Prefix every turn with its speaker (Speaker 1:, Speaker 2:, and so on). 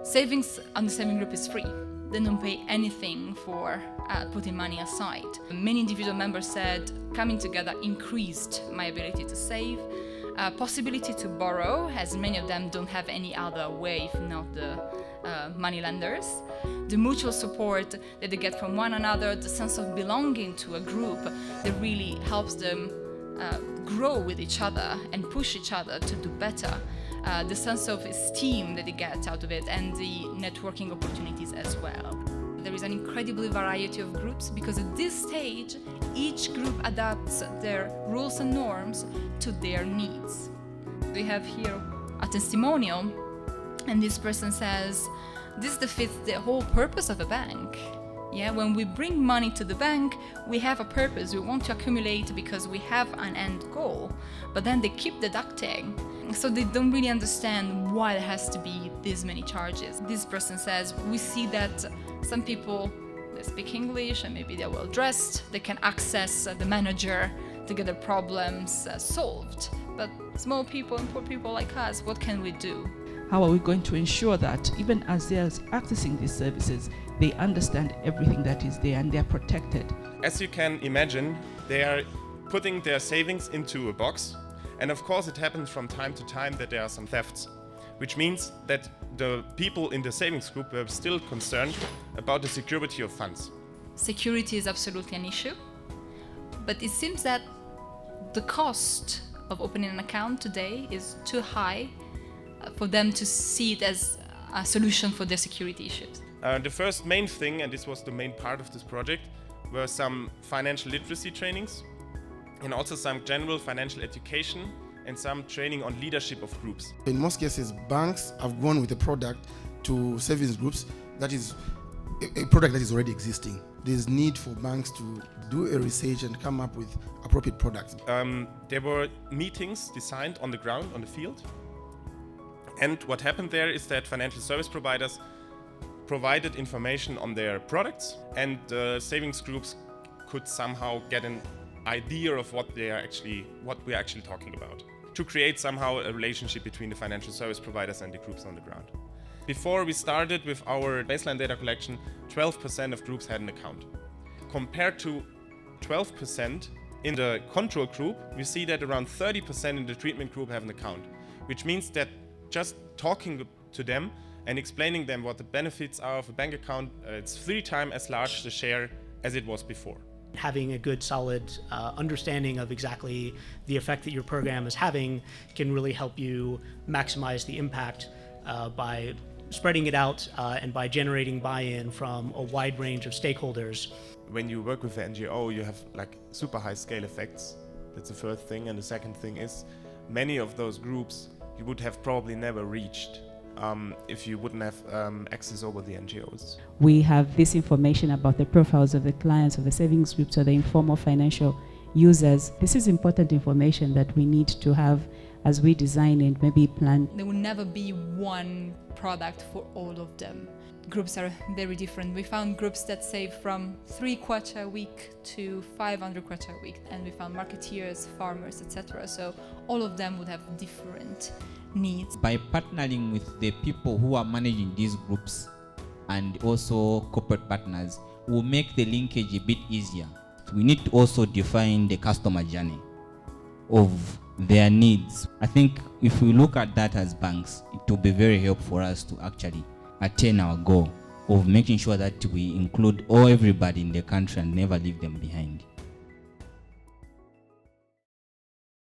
Speaker 1: Savings on the saving group is free. They don't pay anything for putting money aside. Many individual members said coming together increased my ability to save, possibility to borrow, as many of them don't have any other way if not the money lenders, the mutual support that they get from one another, the sense of belonging to a group that really helps them grow with each other and push each other to do better. The sense of esteem that they get out of it, and the networking opportunities as well. There is an incredible variety of groups because at this stage, each group adapts their rules and norms to their needs. We have here a testimonial, and this person says, this defeats the whole purpose of a bank. Yeah, when we bring money to the bank, we have a purpose. We want to accumulate because we have an end goal, but then they keep deducting. So they don't really understand why there has to be this many charges. This person says, we see that some people, they speak English and maybe they're well dressed, they can access the manager to get their problems solved. But small people and poor people like us, what can we do?
Speaker 2: How are we going to ensure that even as they are accessing these services, they understand everything that is there and they are protected?
Speaker 3: As you can imagine, they are putting their savings into a box. And of course, it happens from time to time that there are some thefts, which means that the people in the savings group were still concerned about the security of funds.
Speaker 1: Security is absolutely an issue, but it seems that the cost of opening an account today is too high for them to see it as a solution for their security issues.
Speaker 3: The first main thing, and this was the main part of this project, were some financial literacy trainings, and also some general financial education and some training on leadership of groups.
Speaker 4: In most cases, banks have gone with a product to savings groups that is a product that is already existing. There's need for banks to do a research and come up with appropriate products.
Speaker 3: There were meetings designed on the ground, on the field. And what happened there is that financial service providers provided information on their products, and the savings groups could somehow get an idea of what we're actually talking about, to create somehow a relationship between the financial service providers and the groups on the ground. Before we started with our baseline data collection, 12% of groups had an account. Compared to 12% in the control group, we see that around 30% in the treatment group have an account, which means that just talking to them and explaining them what the benefits are of a bank account, it's 3 times as large the share as it was before.
Speaker 5: Having a good, solid understanding of exactly the effect that your program is having can really help you maximize the impact by spreading it out and by generating buy-in from a wide range of stakeholders.
Speaker 3: When you work with the NGO, you have like super high scale effects. That's the first thing. And the second thing is many of those groups you would have probably never reached if you wouldn't have access over the NGOs.
Speaker 6: We have this information about the profiles of the clients of the savings groups or the informal financial users. This is important information that we need to have as we design and maybe plan.
Speaker 1: There will never be one product for all of them. Groups are very different. We found groups that save from 3 kwacha a week to 500 kwacha a week, and we found marketeers, farmers, etc. So all of them would have different needs.
Speaker 7: By partnering with the people who are managing these groups and also corporate partners, will make the linkage a bit easier. We need to also define the customer journey of their needs. I think if we look at that as banks, it will be very helpful for us to actually attain our goal of making sure that we include everybody in the country and never leave them behind.